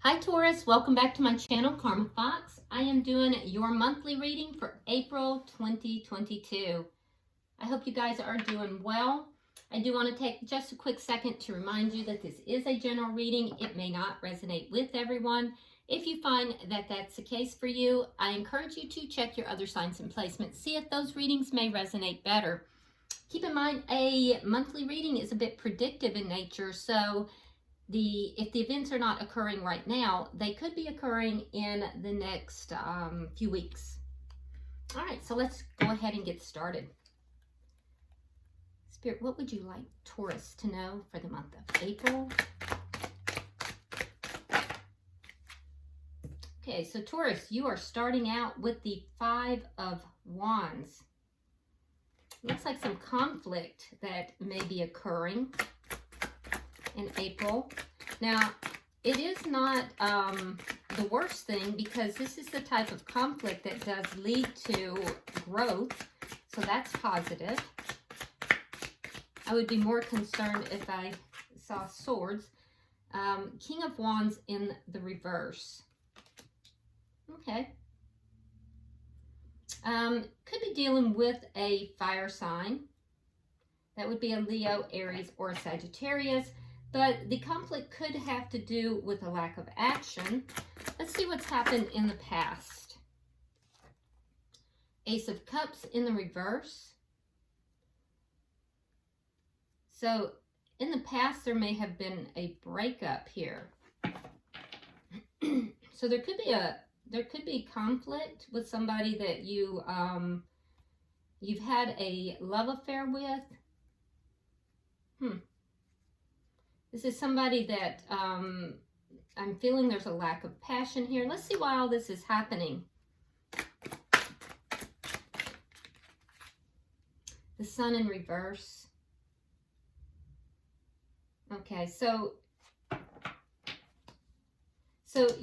Hi Taurus, welcome back to my channel, Karma Fox. I am doing your monthly reading for April 2022. I hope you guys are doing well. I do want to take just a quick second to remind you that this is a general reading. It may not resonate with everyone. If you find that that's the case for you, I encourage you to check your other signs and placements. See if those readings may resonate better. Keep in mind, a monthly reading is a bit predictive in nature, so if the events are not occurring right now, they could be occurring in the next few weeks. All right, so let's go ahead and get started. Spirit, what would you like Taurus to know for the month of April? Okay, so Taurus, you are starting out with the Five of Wands. Looks like some conflict that may be occurring in April. Now, it is not the worst thing, because this is the type of conflict that does lead to growth, so that's positive. I would be more concerned if I saw swords. King of Wands in the reverse. Okay. Could be dealing with a fire sign. That would be a Leo, Aries, or a Sagittarius. But the conflict could have to do with a lack of action. Let's see what's happened in the past. Ace of Cups in the reverse. So in the past, there may have been a breakup here. So there could be conflict with somebody that you've had a love affair with. This is somebody that I'm feeling there's a lack of passion here. Let's see why all this is happening. The Sun in reverse. Okay, so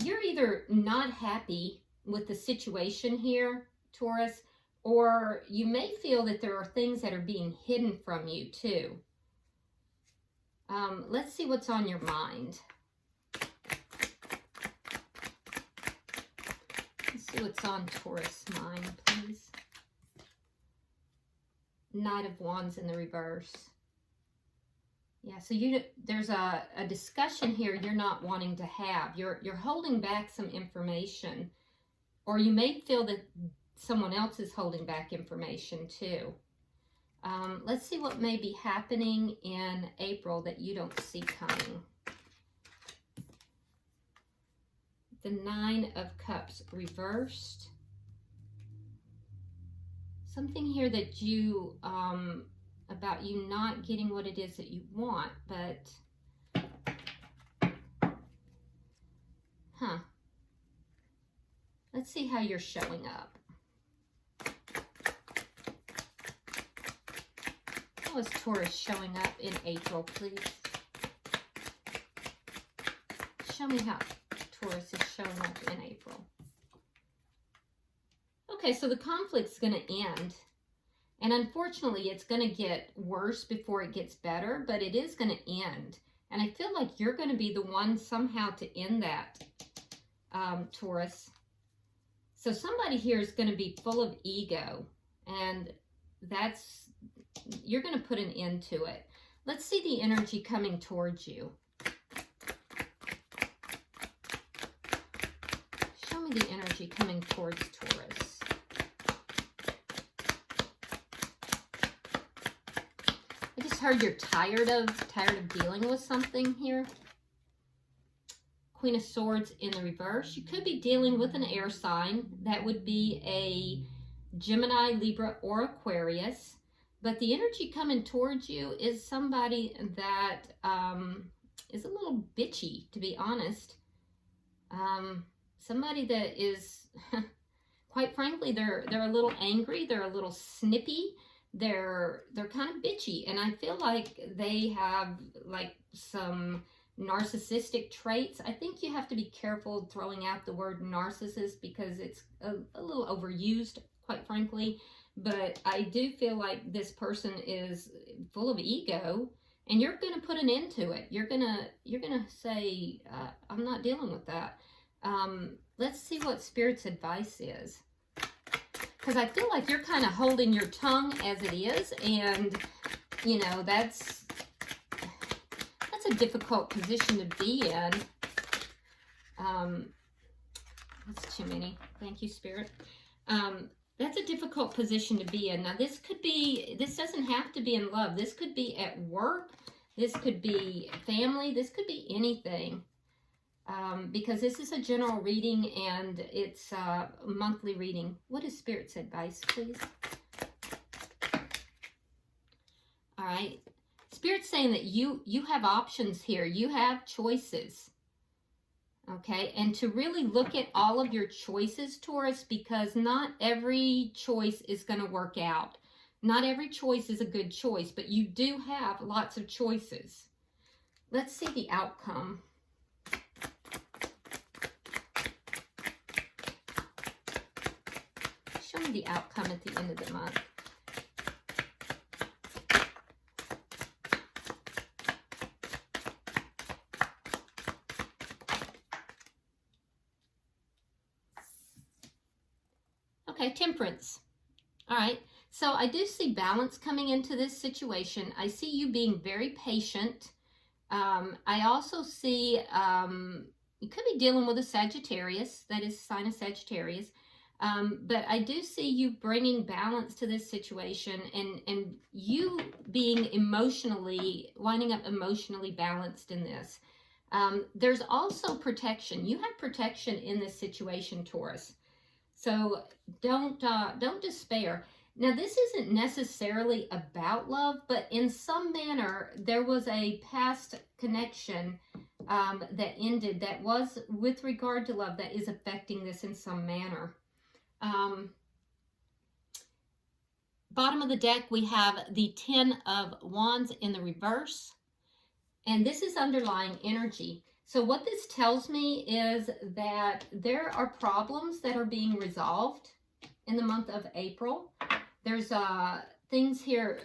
you're either not happy with the situation here, Taurus, or you may feel that there are things that are being hidden from you too. Let's see what's on your mind. Let's see what's on Taurus' mind, please. Knight of Wands in the reverse. Yeah, so there's a discussion here you're not wanting to have. You're holding back some information, or you may feel that someone else is holding back information too. Let's see what may be happening in April that you don't see coming. The Nine of Cups reversed. Something here that you, about you not getting what it is that you want, but, let's see how you're showing up. How is Taurus showing up in April, please? Show me how Taurus is showing up in April. Okay, so the conflict's going to end. And unfortunately, it's going to get worse before it gets better, but it is going to end. And I feel like you're going to be the one somehow to end that, Taurus. So somebody here is going to be full of ego, and you're going to put an end to it. Let's see the energy coming towards you. Show me the energy coming towards Taurus. I just heard you're tired of dealing with something here. Queen of Swords in the reverse. You could be dealing with an air sign. That would be a Gemini, Libra, or Aquarius. But the energy coming towards you is somebody that is a little bitchy, to be honest. Somebody that is, quite frankly, they're a little angry. They're a little snippy. They're kind of bitchy. And I feel like they have like some narcissistic traits. I think you have to be careful throwing out the word narcissist, because it's a little overused, quite frankly. But I do feel like this person is full of ego, and you're going to put an end to it. You're gonna say, I'm not dealing with that. Let's see what Spirit's advice is, because I feel like you're kind of holding your tongue as it is, and you know, that's a difficult position to be in. That's Gemini. Thank you, Spirit. That's a difficult position to be in. Now, this doesn't have to be in love. This could be at work. This could be family. This could be anything. Because this is a general reading and it's a monthly reading. What is Spirit's advice, please? All right. Spirit's saying that you have options here. You have choices. Okay, and to really look at all of your choices, Taurus, because not every choice is going to work out. Not every choice is a good choice, but you do have lots of choices. Let's see the outcome. Show me the outcome at the end of the month. Okay, Temperance. All right, so I do see balance coming into this situation. I see you being very patient. I also see you could be dealing with a Sagittarius, that is sign of Sagittarius. But I do see you bringing balance to this situation, and you being winding up emotionally balanced in this. There's also protection. You have protection in this situation, Taurus. So don't despair. Now, this isn't necessarily about love, but in some manner, there was a past connection that ended that was with regard to love that is affecting this in some manner. Bottom of the deck, we have the 10 of Wands in the reverse, and this is underlying energy. So what this tells me is that there are problems that are being resolved in the month of April. There's things here,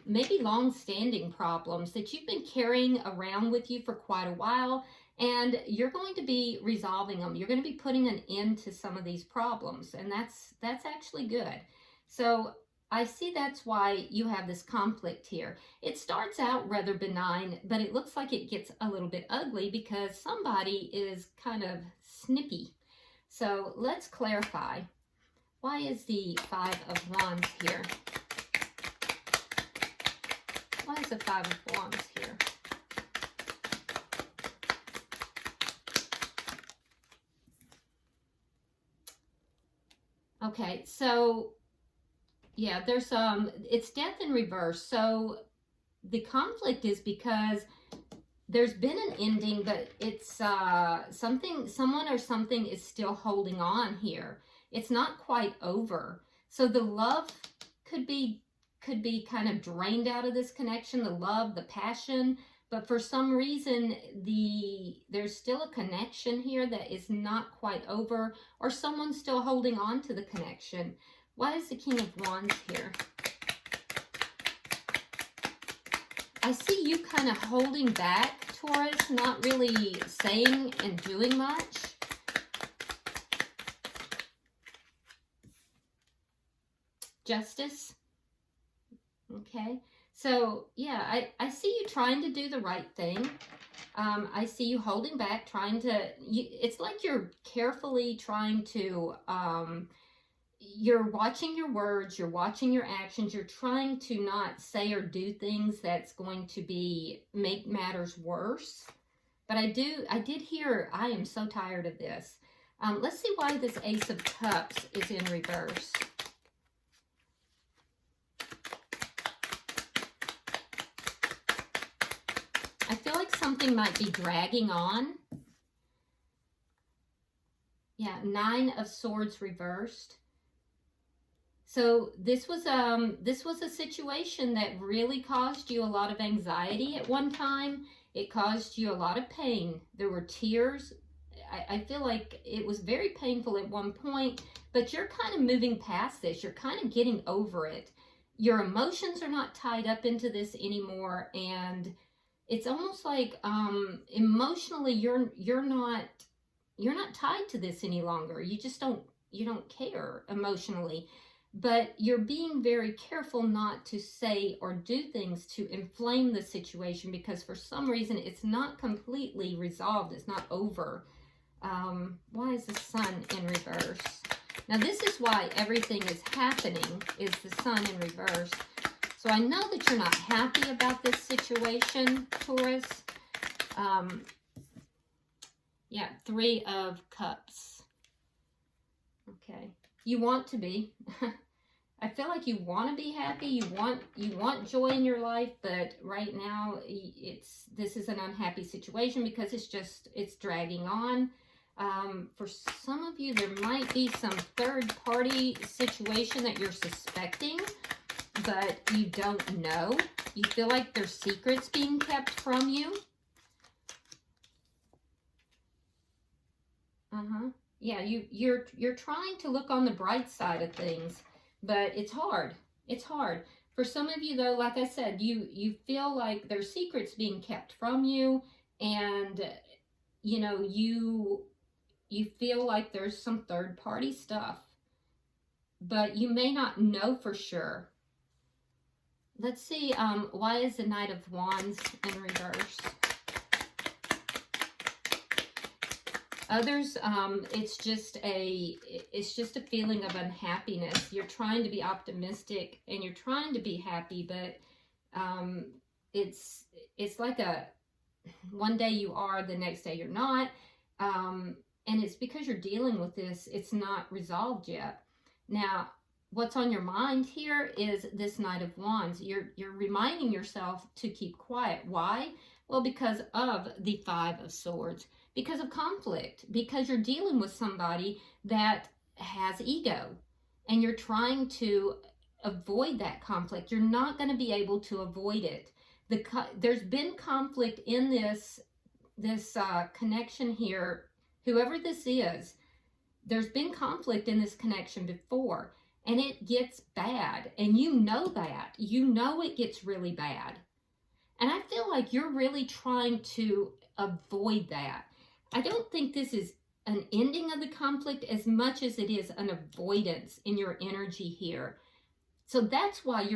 maybe long-standing problems that you've been carrying around with you for quite a while, and you're going to be resolving them. You're going to be putting an end to some of these problems, and that's actually good. So I see that's why you have this conflict here. It starts out rather benign, but it looks like it gets a little bit ugly because somebody is kind of snippy. So let's clarify. Why is the 5 of Wands here? Why is the 5 of Wands here? Okay, so yeah, there's it's death in reverse. So the conflict is because there's been an ending, but it's someone or something is still holding on here. It's not quite over. So the love could be kind of drained out of this connection, the love, the passion, but for some reason there's still a connection here that is not quite over, or someone's still holding on to the connection. Why is the King of Wands here? I see you kind of holding back, Taurus, not really saying and doing much. Justice. Okay. So, yeah, I see you trying to do the right thing. I see you holding back, it's like you're carefully trying to, you're watching your words, you're watching your actions, you're trying to not say or do things that's going to make matters worse. But I did hear, I am so tired of this. Let's see why this Ace of Cups is in reverse. I feel like something might be dragging on. Yeah, 9 of Swords reversed. So this was a situation that really caused you a lot of anxiety at one time. It caused you a lot of pain. There were tears. I feel like it was very painful at one point, but you're kind of moving past this. You're kind of getting over it. your emotions are not tied up into this anymore, and it's almost like emotionally you're not tied to this any longer. You just don't care emotionally, but you're being very careful not to say or do things to inflame the situation, because for some reason it's not completely resolved. It's not over. Why is the sun in reverse? Now this is why everything is happening, is the sun in reverse. So I know that you're not happy about this situation, Taurus. Yeah, 3 of Cups. Okay. You want to be. I feel like you want to be happy. You want joy in your life, but right now this is an unhappy situation because it's dragging on. For some of you, there might be some third-party situation that you're suspecting, but you don't know. You feel like there's secrets being kept from you. Yeah, you're trying to look on the bright side of things, but it's hard. It's hard. For some of you, though, like I said, you feel like there's secrets being kept from you, and you know, you feel like there's some third-party stuff, but you may not know for sure. Let's see, why is the Knight of Wands in reverse? Others, it's just a feeling of unhappiness. You're trying to be optimistic and you're trying to be happy, but it's like one day you are, the next day you're not. And it's because you're dealing with this. It's not resolved yet. Now, what's on your mind here is this Knight of Wands. You're reminding yourself to keep quiet. Why? Well, because of the 5 of Swords. Because of conflict. Because you're dealing with somebody that has ego. And you're trying to avoid that conflict. You're not going to be able to avoid it. There's been conflict in this connection here. Whoever this is, there's been conflict in this connection before, and it gets bad, and you know that. You know it gets really bad. And I feel like you're really trying to avoid that. I don't think this is an ending of the conflict as much as it is an avoidance in your energy here. So that's why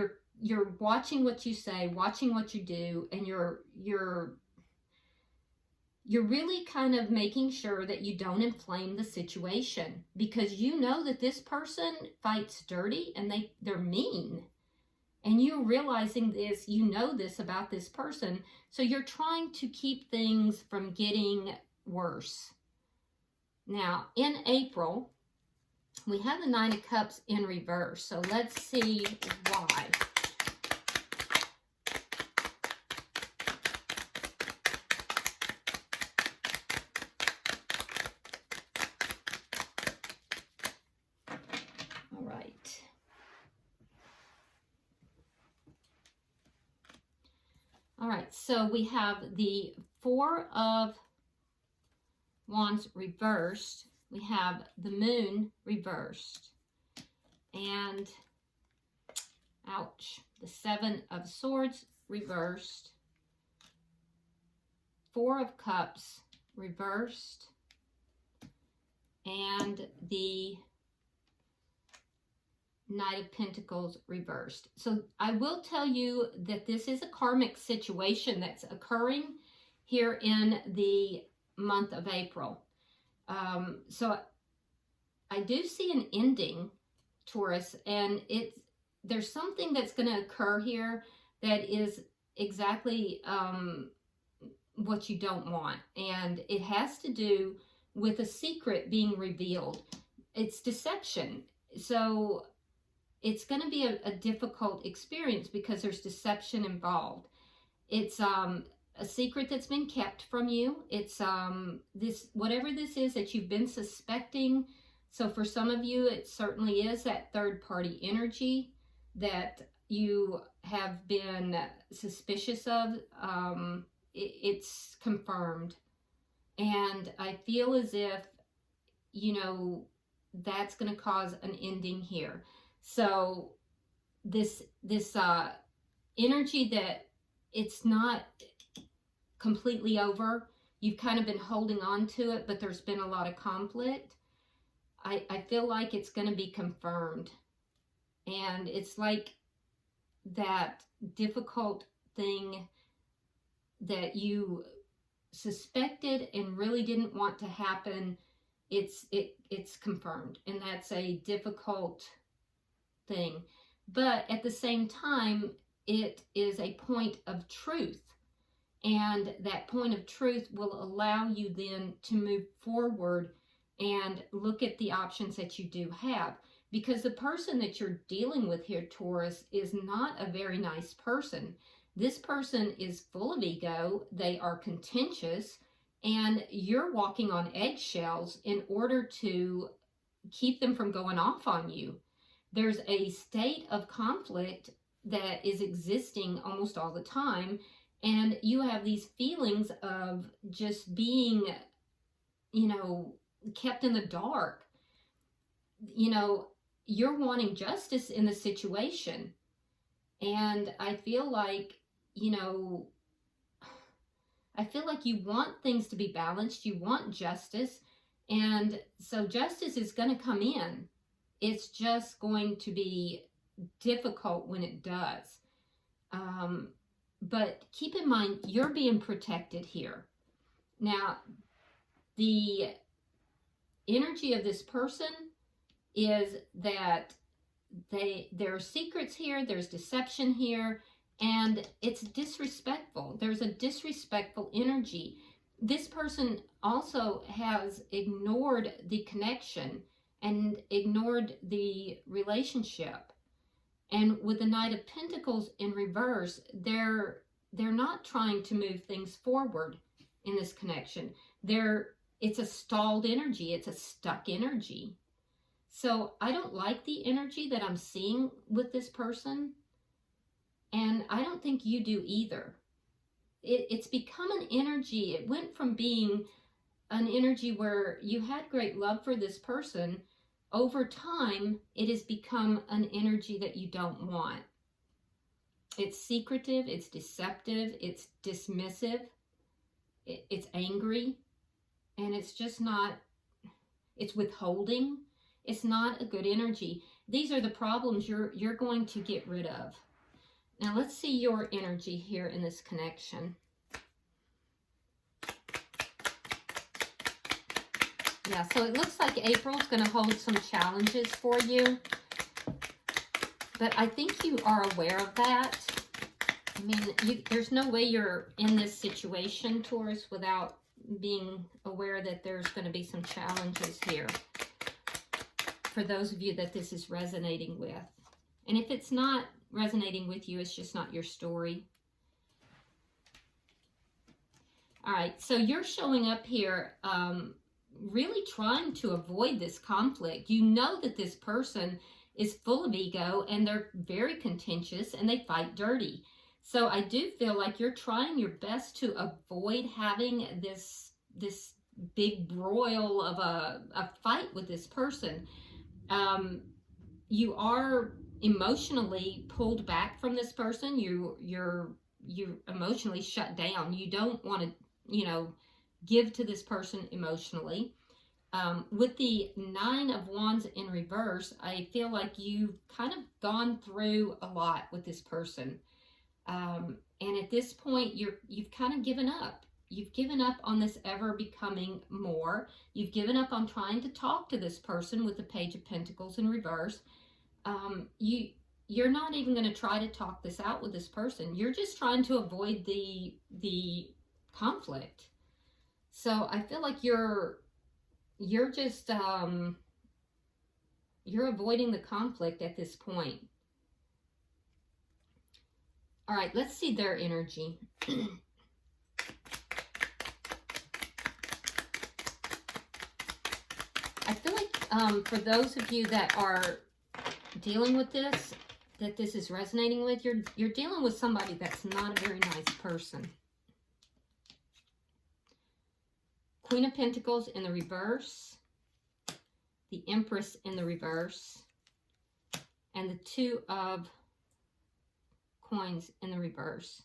you're watching what you say, watching what you do, and you're really kind of making sure that you don't inflame the situation, because you know that this person fights dirty and they're mean. And you're realizing this, you know this about this person, so you're trying to keep things from getting worse. Now, in April, we have the 9 of Cups in reverse, so let's see why. All right, so we have the 4 of Wands reversed. We have the Moon reversed. And, ouch, the 7 of Swords reversed. 4 of Cups reversed. And the Knight of Pentacles reversed. So I will tell you that this is a karmic situation that's occurring here in the month of April. So I do see an ending, Taurus, and there's something that's going to occur here that is exactly what you don't want, and it has to do with a secret being revealed. It's deception. So it's going to be a difficult experience because there's deception involved. It's a secret that's been kept from you. It's whatever this is that you've been suspecting. So for some of you, it certainly is that third-party energy that you have been suspicious of. It's confirmed. And I feel as if, you know, that's going to cause an ending here. So this energy that it's not completely over. You've kind of been holding on to it, but there's been a lot of conflict. I feel like it's going to be confirmed. And it's like that difficult thing that you suspected and really didn't want to happen. It's confirmed, and that's a difficult thing. But at the same time, it is a point of truth. And that point of truth will allow you then to move forward and look at the options that you do have. Because the person that you're dealing with here, Taurus, is not a very nice person. This person is full of ego. They are contentious, and you're walking on eggshells in order to keep them from going off on you. There's a state of conflict that is existing almost all the time, and you have these feelings of just being, kept in the dark. You're wanting justice in the situation. And I feel like, you want things to be balanced. You want justice. And so justice is going to come in. It's just going to be difficult when it does. But keep in mind, you're being protected here. Now, the energy of this person is that there are secrets here, there's deception here, and it's disrespectful. There's a disrespectful energy. This person also has ignored the connection and ignored the relationship. And with the Knight of Pentacles in reverse, they're not trying to move things forward in this connection. It's a stalled energy. It's a stuck energy. So I don't like the energy that I'm seeing with this person. And I don't think you do either. It's become an energy. It went from being an energy where you had great love for this person. Over time, it has become an energy that you don't want. It's secretive, it's deceptive, it's dismissive, it's angry, and it's just not, it's withholding. It's not a good energy. These are the problems you're going to get rid of. Now let's see your energy here in this connection. Yeah, so it looks like April's going to hold some challenges for you. But I think you are aware of that. I mean, there's no way you're in this situation, Taurus, without being aware that there's going to be some challenges here. For those of you that this is resonating with. And if it's not resonating with you, it's just not your story. All right, so you're showing up here really trying to avoid this conflict. You know that this person is full of ego and they're very contentious and they fight dirty. So I do feel like you're trying your best to avoid having this big broil of a fight with this person. You are emotionally pulled back from this person. You're emotionally shut down. You don't want to, give to this person emotionally. With the Nine of Wands in reverse, I feel like you've kind of gone through a lot with this person. And at this point, you've kind of given up. You've given up on this ever becoming more. You've given up on trying to talk to this person with the Page of Pentacles in reverse. You're not even going to try to talk this out with this person. You're just trying to avoid the conflict. So I feel like you're just you're avoiding the conflict at this point. All right, let's see their energy. I feel like for those of you that are dealing with this, that this is resonating with, you're dealing with somebody that's not a very nice person. Queen of Pentacles in the reverse, the Empress in the reverse, and the Two of Coins in the reverse.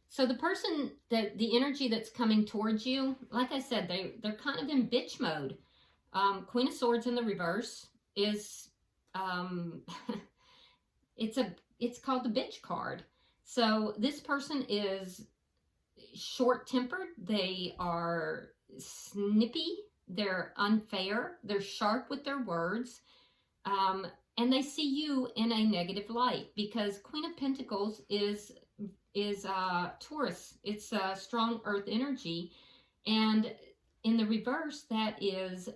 So the person, the energy that's coming towards you, like I said, they're kind of in bitch mode. Queen of Swords in the reverse is, it's called the bitch card. So this person is short-tempered. They are snippy. They're unfair. They're sharp with their words. And they see you in a negative light because Queen of Pentacles is Taurus. It's a strong earth energy, and in the reverse, that is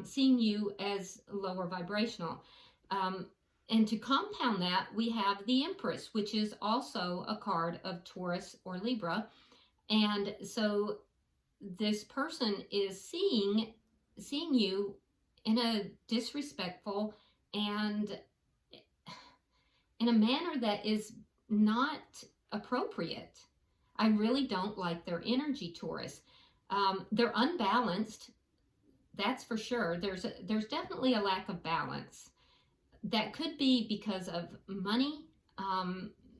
seeing you as lower vibrational. And to compound that, we have the Empress, which is also a card of Taurus or Libra. And so this person is seeing you in a disrespectful and in a manner that is not appropriate. I really don't like their energy, Taurus. They're unbalanced, that's for sure. There's definitely a lack of balance. That could be because of money.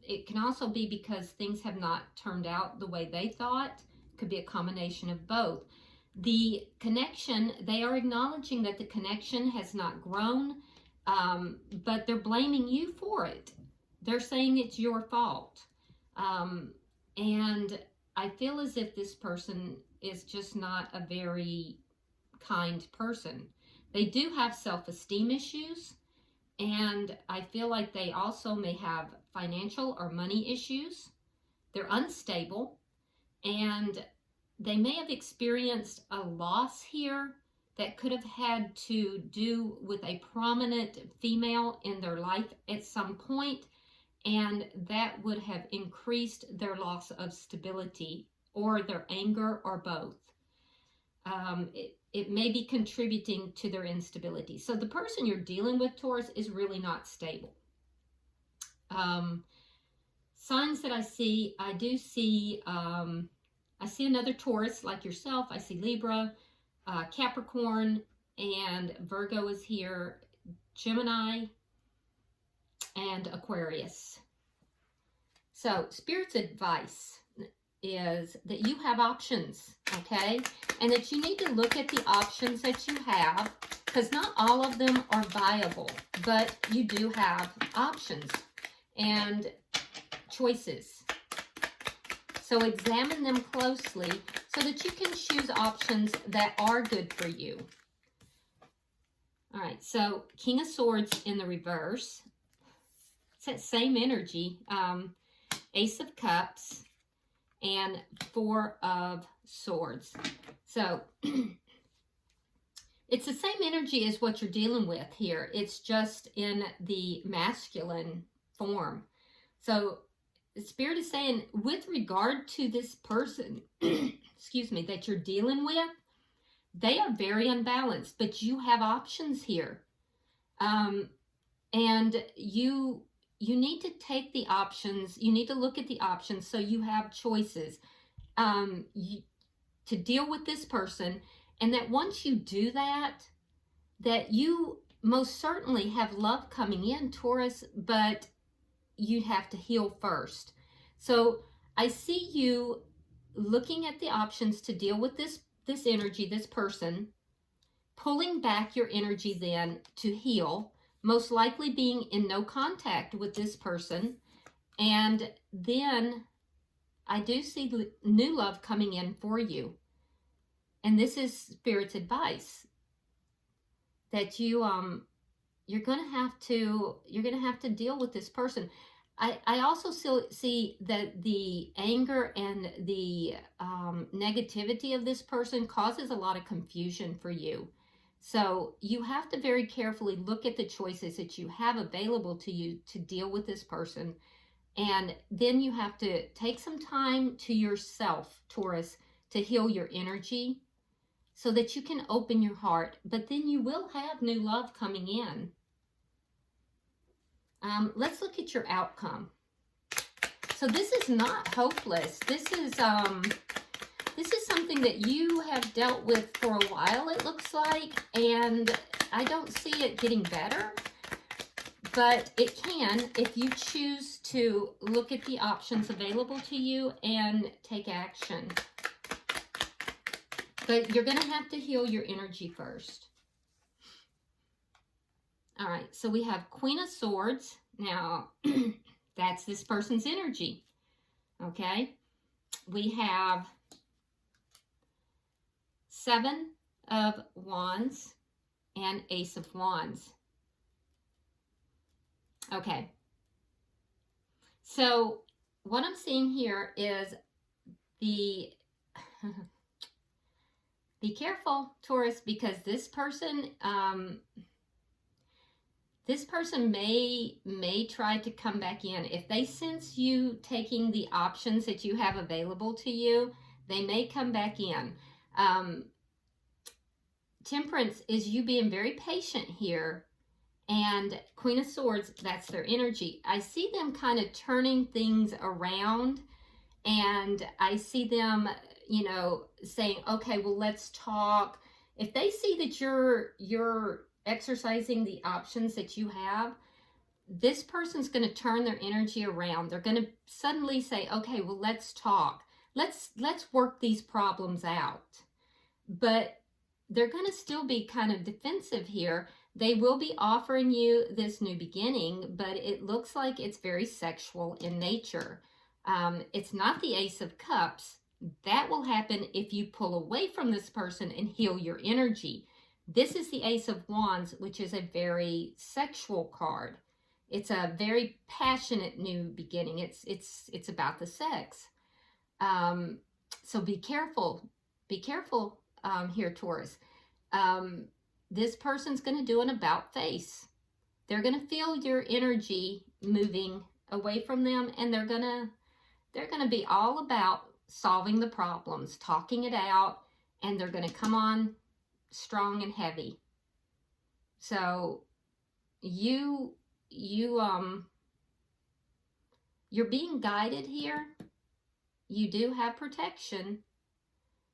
It can also be because things have not turned out the way they thought. Could be a combination of both. The connection, they are acknowledging that the connection has not grown, but they're blaming you for it. They're saying it's your fault. And I feel as if this person is just not a very kind person. They do have self-esteem issues, and I feel like they also may have financial or money issues. They're unstable, and they may have experienced a loss here that could have had to do with a prominent female in their life at some point, and that would have increased their loss of stability or their anger or both. It may be contributing to their instability. So the person you're dealing with, Taurus, is really not stable. Signs that I see, I see another Taurus like yourself. I see Libra, Capricorn, and Virgo is here, Gemini, and Aquarius. So Spirit's advice is that you have options, okay? And that you need to look at the options that you have, because not all of them are viable, but you do have options and choices. So examine them closely so that you can choose options that are good for you. All right, so King of Swords in the reverse. It's that same energy. Ace of Cups and Four of Swords. So it's the same energy as what you're dealing with here. It's just in the masculine form. So the Spirit is saying, with regard to this person, excuse me, that you're dealing with, they are very unbalanced, but you have options here. And you need to take the options. You need to look at the options so you have choices to deal with this person. And that once you do that, that you most certainly have love coming in, Taurus, but you have to heal first. So I see you looking at the options to deal with this energy, this person, pulling back your energy then to heal, most likely being in no contact with this person. And then I do see new love coming in for you. And this is Spirit's advice, that you're going to have to deal with this person. I also see that the anger and the negativity of this person causes a lot of confusion for you. So you have to very carefully look at the choices that you have available to you to deal with this person. And then you have to take some time to yourself, Taurus, to heal your energy so that you can open your heart. But then you will have new love coming in. Let's look at your outcome. So this is not hopeless. This is something that you have dealt with for a while, it looks like, and I don't see it getting better, but it can if you choose to look at the options available to you and take action. But you're going to have to heal your energy first. All right, so we have Queen of Swords. Now, that's this person's energy, okay? We have Seven of Wands and Ace of Wands. Okay. So what I'm seeing here is be careful, Taurus, because this person may try to come back in. If they sense you taking the options that you have available to you, they may come back in. Temperance is you being very patient here. And Queen of Swords, that's their energy. I see them kind of turning things around, and I see them, you know, saying, okay, well, let's talk. If they see that you're exercising the options that you have, this person's going to turn their energy around. They're going to suddenly say, okay, well, let's talk. Let's work these problems out. But they're going to still be kind of defensive here. They will be offering you this new beginning, but it looks like it's very sexual in nature. It's not the Ace of Cups. That will happen if you pull away from this person and heal your energy. This is the Ace of Wands, which is a very sexual card. It's a very passionate new beginning. It's about the sex. So be careful. Be careful here, Taurus. This person's going to do an about face. They're going to feel your energy moving away from them, and they're going to be all about solving the problems, talking it out, and they're going to come on strong and heavy. So you're being guided here. You do have protection,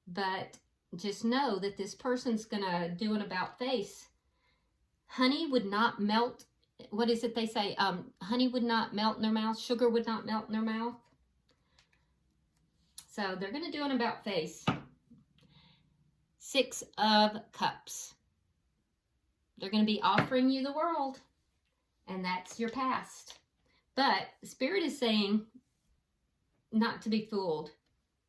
but just know that this person's going to do an about face. Honey would not melt. What is it they say? Honey would not melt in their mouth. Sugar would not melt in their mouth. So they're going to do an about face. Six of Cups. They're going to be offering you the world. And that's your past. But Spirit is saying not to be fooled.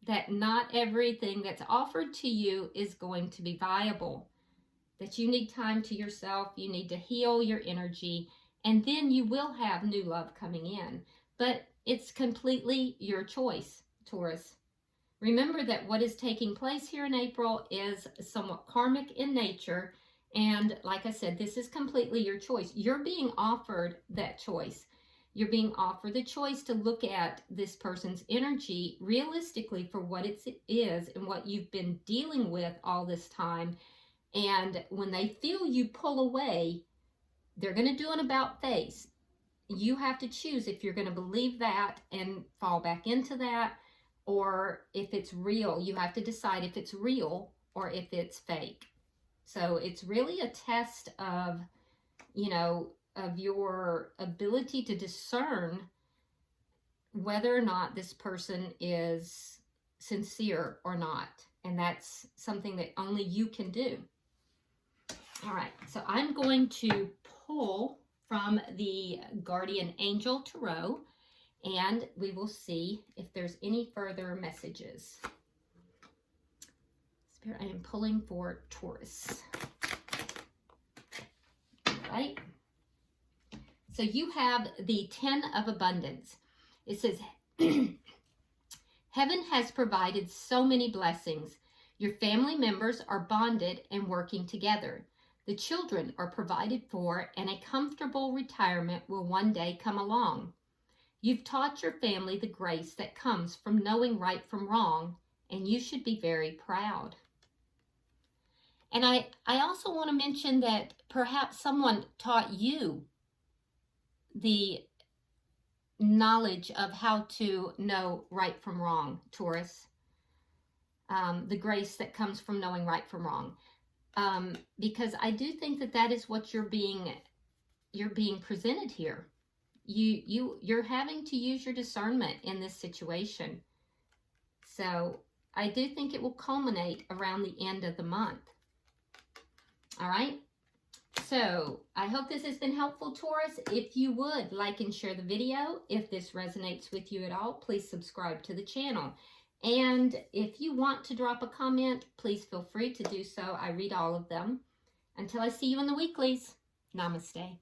That not everything that's offered to you is going to be viable. That you need time to yourself. You need to heal your energy. And then you will have new love coming in. But it's completely your choice, Taurus. Remember that what is taking place here in April is somewhat karmic in nature. And like I said, this is completely your choice. You're being offered that choice. You're being offered the choice to look at this person's energy realistically for what it is and what you've been dealing with all this time. And when they feel you pull away, they're going to do an about face. You have to choose if you're going to believe that and fall back into that, or if it's real. You have to decide if it's real or if it's fake. So it's really a test of, you know, of your ability to discern whether or not this person is sincere or not. And that's something that only you can do. All right, so I'm going to pull from the Guardian Angel Tarot, and we will see if there's any further messages. Spirit, I am pulling for Taurus. All right. So you have the 10 of Abundance. It says, Heaven has provided so many blessings. Your family members are bonded and working together. The children are provided for, and a comfortable retirement will one day come along. You've taught your family the grace that comes from knowing right from wrong, and you should be very proud. And I also want to mention that perhaps someone taught you the knowledge of how to know right from wrong, Taurus. The grace that comes from knowing right from wrong. Because I do think that that is what you're being presented here. you're having to use your discernment in this situation. So I do think it will culminate around the end of the month. All right. So I hope this has been helpful, Taurus. If you would like and share the video, if this resonates with you at all, please subscribe to the channel. And if you want to drop a comment, please feel free to do so. I read all of them. Until I see you in the weeklies, namaste.